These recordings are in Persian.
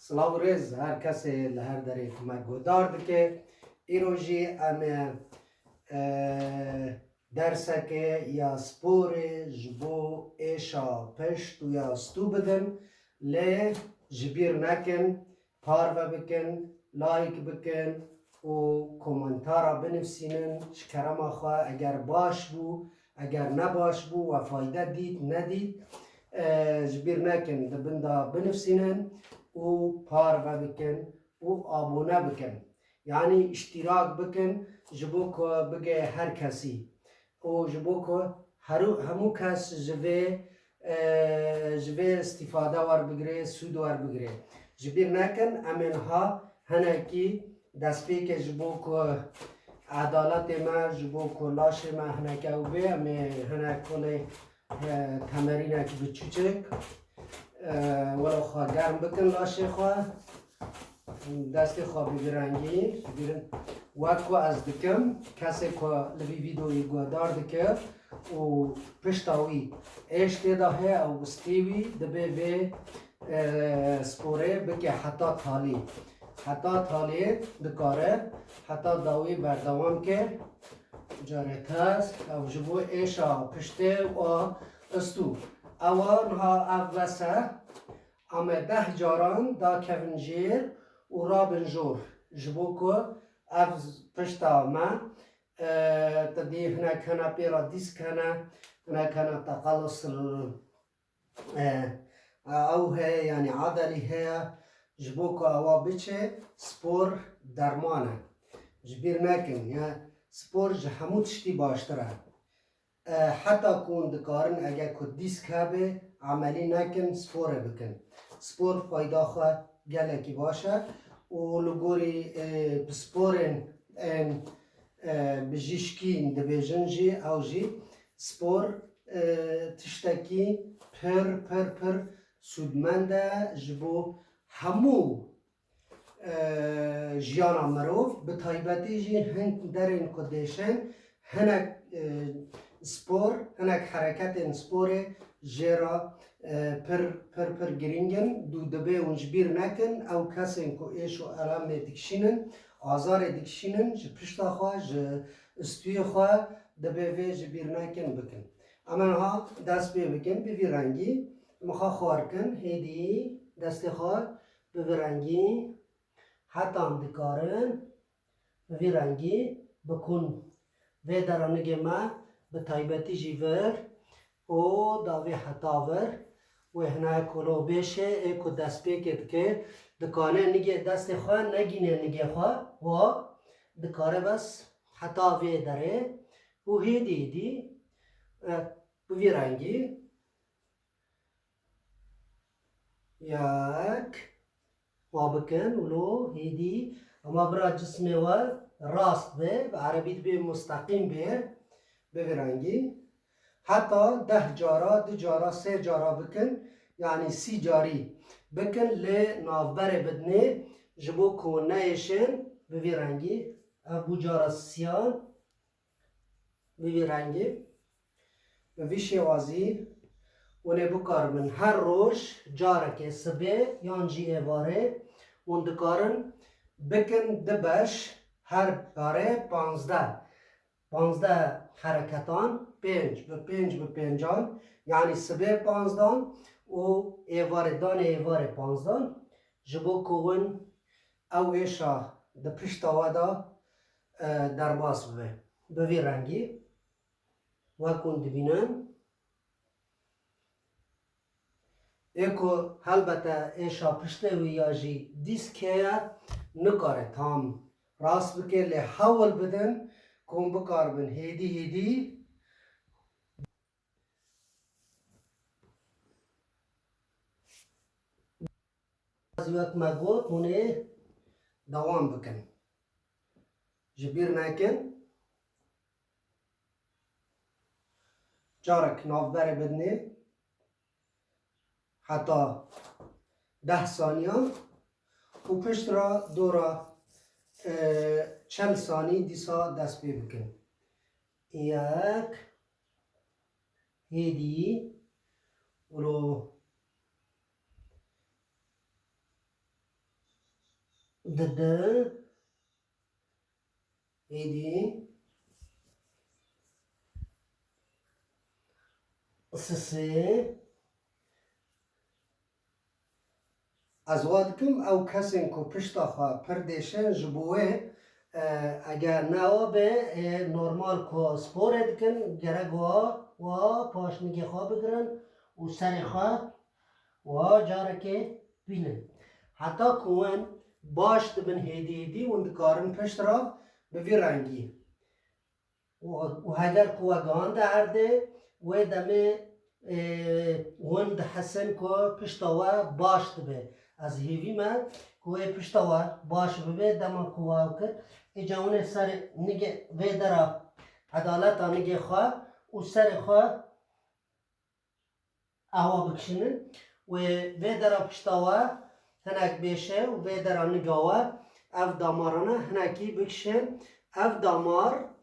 سلاو ریز هر کسی لهر داری کمک گودار دکه ایروژی امه درسکه یا سپور جبو ایشا پشت و یا ستو بدن لی جبیر نکن پارو بکن لایک بکن و کومنتارا بنفسینن شکرم خواه اگر باش بو اگر نباش بو و فایده دید ندید جبیر نکن دبندا بنفسینن و پارو بکن و آبونه بکن یعنی اشتراک بکن جبو که بگه هر کسی و جبو که همو کس جوه استفاده ور بگره سود ور بگره جبیر نکن امنها هنکی دست که جبو که عدالت ما جبو که لاش ما هنکه او به هنک کلی تمرینه که بچوچک ولو خواه گرم بکن لاشه خواه دست خواه بگرنگی وقت از دکم کسی که لبی ویدیوی گودار دکه و پشتاوی ایش تیدا ہے او بستیوی دبی وی سپوره بکی حتی تالی دکاره حتی داوی بردوام که جاره تاز او جبو ایشا پشته و استو اوانها اوسه اما 10 جاران دا کونجیر و رابن جور جبو که اف پشتا ما تدی هناك هنا بيرا ديسك هنا كان تقلص او هي يعني عضلي هي جبوكو اوا بيتشي سپور درمانه جبير ناكن يا سپور جهموت شتي باشتره حتى كون دكارن اگه كو ديسك هبه عملي ناكن سپوره بكن سپور فايدا خواه گلكي باشه و لگوري بسپورن بجیشکین دبیجن جی او جی سپور تشتکی پر سودمنده جبو همو جیانا مروف به تایبتی جی هنگ درین کدیشن هنک سپور هنک حرکت سپور جیرا پر گرینگن دو دبه ونجبیر نکن او کسین که ایشو علام دکشینن آزار دکشینن جه پشتا خواه جه استوی خواه دبه وی جبیر نکن بکن اما ها دست بکن بی رنگی مخواه خوار کن هیدی دست خواه بی رنگی حتی هم دکارن بی رنگی بکن وی درانگه ما به تایبتی جیور و داوی حتا ور و هنه کلو بیشه ایکو دست بکت که دکانه نگه دست خواه نگینه نگه خواه و دکاره بس حتا وی داره و هیدی بوی رنگی یک ما بکن ولو هیدی اما برا جسمه و راست به عربیت به مستقیم به رنگی حتی 10 جارا 2 جارا 3 جارا بکن یعنی 30 جاری بکن لی نافبر بدنه جبو کونه ایشن به رنگی ابو جارا سیان به رنگی به شوازی ونه بکار من هر روز جاره که سبه یانجی ایواره اون دکارن بکن دبش هر باره 15 حرکتان 5 به 5 یعنی سبه 15 و ایواره دان ایواره 15 جبو کون او ایشا ده پشت آوادا در باز به وی رنگی وکن دبینن ایکو البته ایشا پشته وی یاجی دیسکه نکاره تام راست بکر لی حول بدن کن بکار بن هیدی از وقت ما گوت مونه دوام بکن جبیر نکن جارک نافبر بدنه حتی 10 ثانیه و پشت را دورا 40 ثانی دیسا دست بی بکن یک هیدی ولو ده ایدی سه از وادکم او کسین کو پشتا خواه پردیشن جبوه اگر نوا به نورمال کو سپور دکن گرگ و پاشنگی خواه بگرن و سر خواه و جارکه بینن حتی کون باش دبن هیدی و اندکارن پشت را به وی رنگی و اگر کو گان درده و دمه وند حسن کو پشتوا باش دبه از هیوی من کوه پشتوا باش ببه دم کوه کرد اجاونه سر نگه و درا عدالت نگه خواه و سر خواه اوا بکشنن و درا پشتوا هنک بیشه و درا نگاوه اف دامارانه هنکی بکشن اف دامار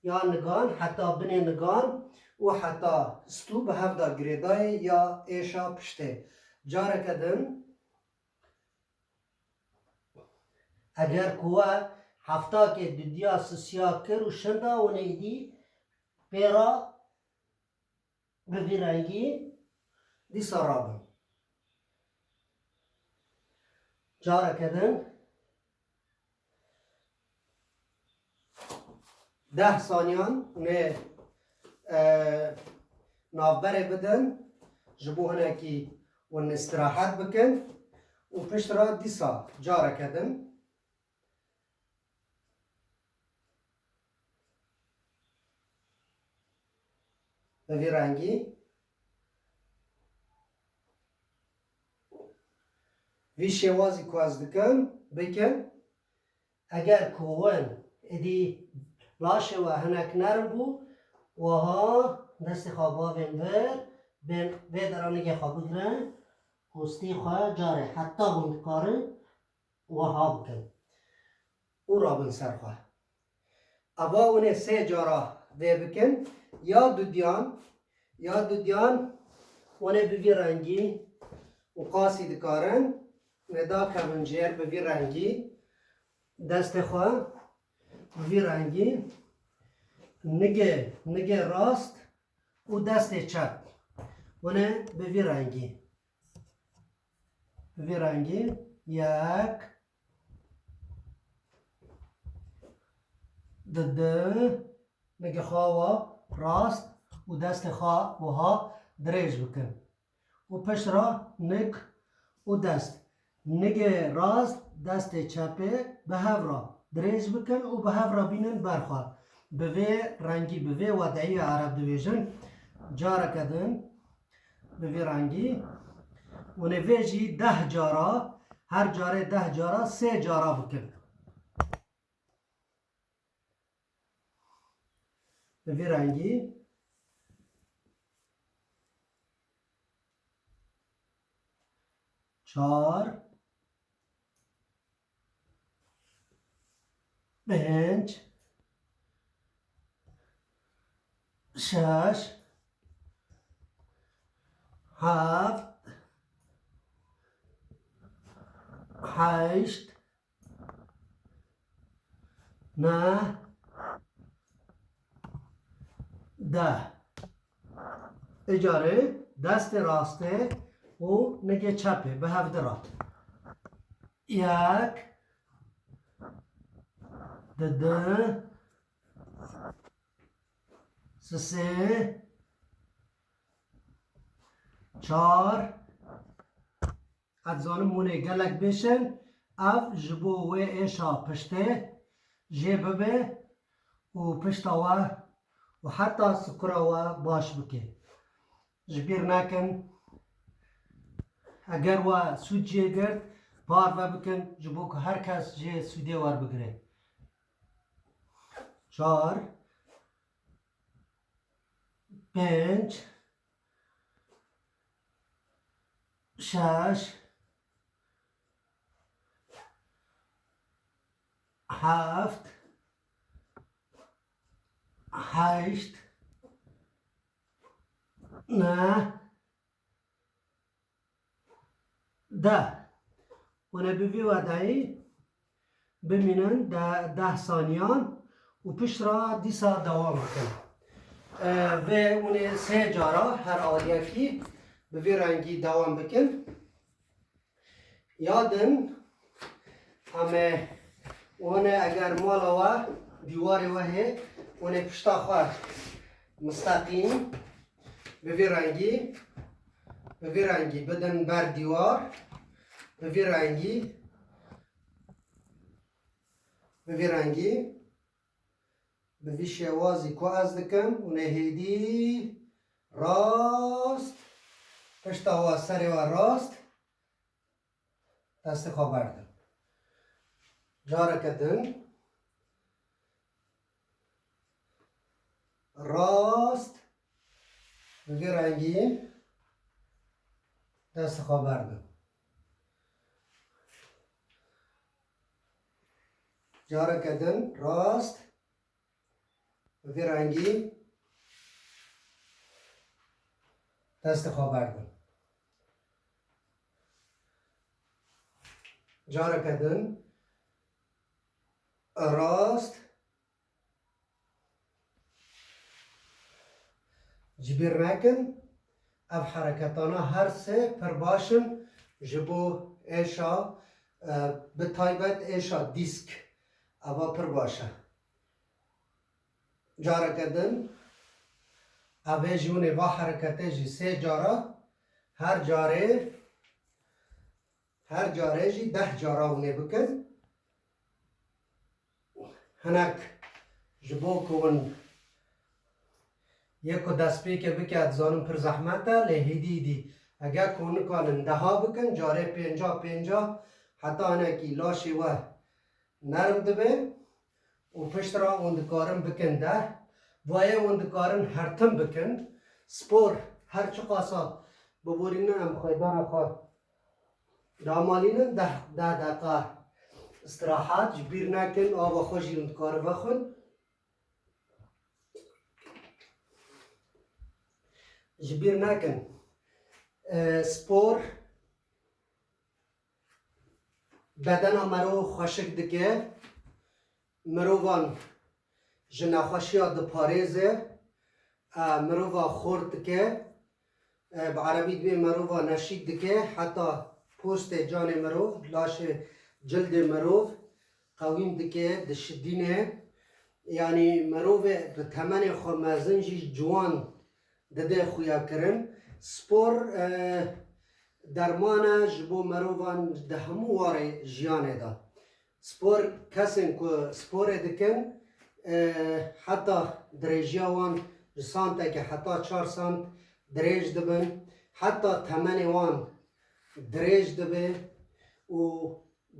یا نگان حتی بنی نگان و حتی ستو به هفته گریدای یا ایشا پشته جاره کدن اگر کوه هفته که دودیا سسیا کر و شنده و نیدی پیرا به ویرنگی دی سرابن جاره کدن 10 ثانیان نه نافبره بدن جبو هنکی و استراحت بکن و پشت را دیسا جاره کدن به وی رنگی وی شوازی که از دکن بکن اگر کوون ادی لاشه و هنک نرم بو و ها دست خوابا ونور بین درانگی خواب بگرن پوستی خواه جاره حتی بند کاره و ها بکن او را بن سر خواه اوا اونه 3 جارا و بکن یا دودیان اونه بوی رنگی و قاسی دکارن ندا کمنجیر بوی رنگی دست خواه بوی رنگی نگه راست و دست چپ اونه بوی رنگی یک ده نگه خواه راست و دست خواه و ها دریج بکن و پشت را نگ و دست نگه راست دست چپه به هف را دریج بکن و به هف را بینن برخواه به وی رنگی به وی وضعی عرب دویژن جاره کدن به وی رنگی و نویجی 10 جارا هر جاره 10 جارا 3 جارا بکن به وی رنگی چار 5 6 7 8 9 10 اجاره دست راسته و نگه چپه به هفت را 1 2 3 4 ادزانم مونه گلک بشن اف جبو و ایشا پشته جیبه و پشتا و حتی سکرا و باش بکه جبیر نکن اگر و سود جه گرد بار و بکن جبو که هر کس جه سوده وار بگره 4 5 6 7 8 9 10 و نبیوی وادایی بمینن 10 ثانیان و پشت را دیسا دوام کن و اون 3 جارا هر آلیکی به وی رنگی دوام بکن. یادن همه اون اگر مالا و دیواری و هی اون پشتا خواه مستقیم به وی رنگی بدن بر دیوار به وی رنگی به وی شوازی که از دکن اونه هیدی راست پشتا و سر و راست دست خواه بردن جاره کدن راست به وی رنگی دست خواه بردن جاره کدن راست به وی رنگی دست خواه بردن جاره کدن راست جبیر نکن اف حرکتانا هر سه پر باشن جبو ایشا به تایبت ایشا دیسک اوا پر باشه جاره کدن اوه جونه و حرکته جی 3 جارا هر جاره جی 10 جارا ونه بکن هنک جبو کن یکو دست پیکه بکد زانم پر زحمته لهیدی دی اگر کنه کانن 10 بکن جاره 50 حتی هنکی لاشی و نرم دبه و پشت را اندکارن بکن 10 وای اندکارن هرتم بکن سپور هر چه قاسا ببورین ام خیدان خواه دامالین 10 دقیقه استراحت جبیر نکن آبا خوشی اندکار بخون جبیر نکن سپور بدن مرو خوشک دکه مروان جناخوشی ها دپاریزه مروان خورد دکه به عربی دوی مروان نشید دکه حتی پوست جان مرو لاش جلد مرو قویم دکه دشدینه یعنی مرو به تمن خو مزنجی جوان دده خویا کرن سپور درمان جبو مروان ده همو واره جیانه دا سپور کسین که سپور دکن حتی دریجیا وان سانته که حتی 4 سانت دریج دبن حتی تمن وان دریج دبه و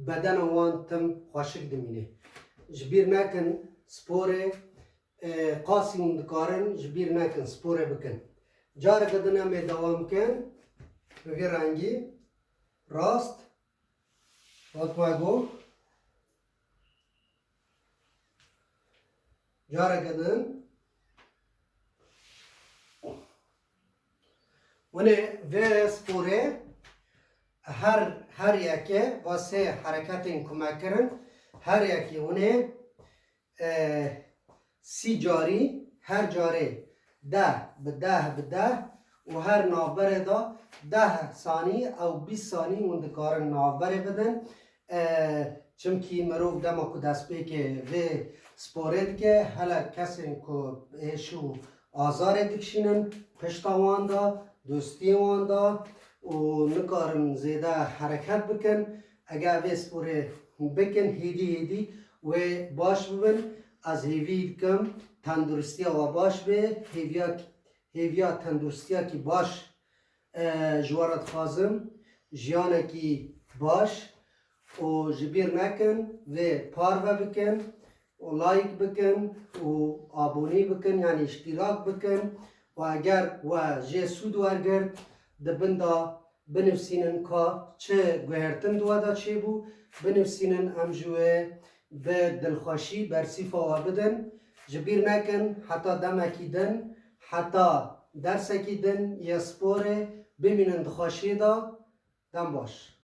بدن وان تم خوشک دمینه جبیر نکن سپور قاسی اندکارن جبیر نکن سپور بکن جاره کدنه می دوام کن به وی رنگی راست باید گو جاره کدن ونه وی سپوره هر یکی واسه حرکت این کمک کرن هر یکی ونه 30 جاری هر جاره 10 به 10 و هر نابره دا 10 ثانی او 20 ثانی مندکارن نابره بدن چمکی مروف دما که دست که وی سپورید که حالا کسی که ایشو آزار دکشینن پشتاوان دا دوستی وان دا و نکارن زیده حرکت بکن اگر وی سپوره بکن هیدی و باش ببن از هیوی کم تندرستی و باش به هیویا تندرستی که باش جوارت خازم جیانه که باش و جبیر نکن و پارو بکن و لایک بکن و آبونی بکن یعنی اشتراک بکن و اگر و جه سود ورگرد دبندا بنفسینن که چه گوهرتن دوادا چه بو بنفسینن امجوه به دلخوشی برسیفا و بدن جبیر نکن حتی دمکی دن حتی درسکی دن یا سپوره بمینن دخوشی دا دم باش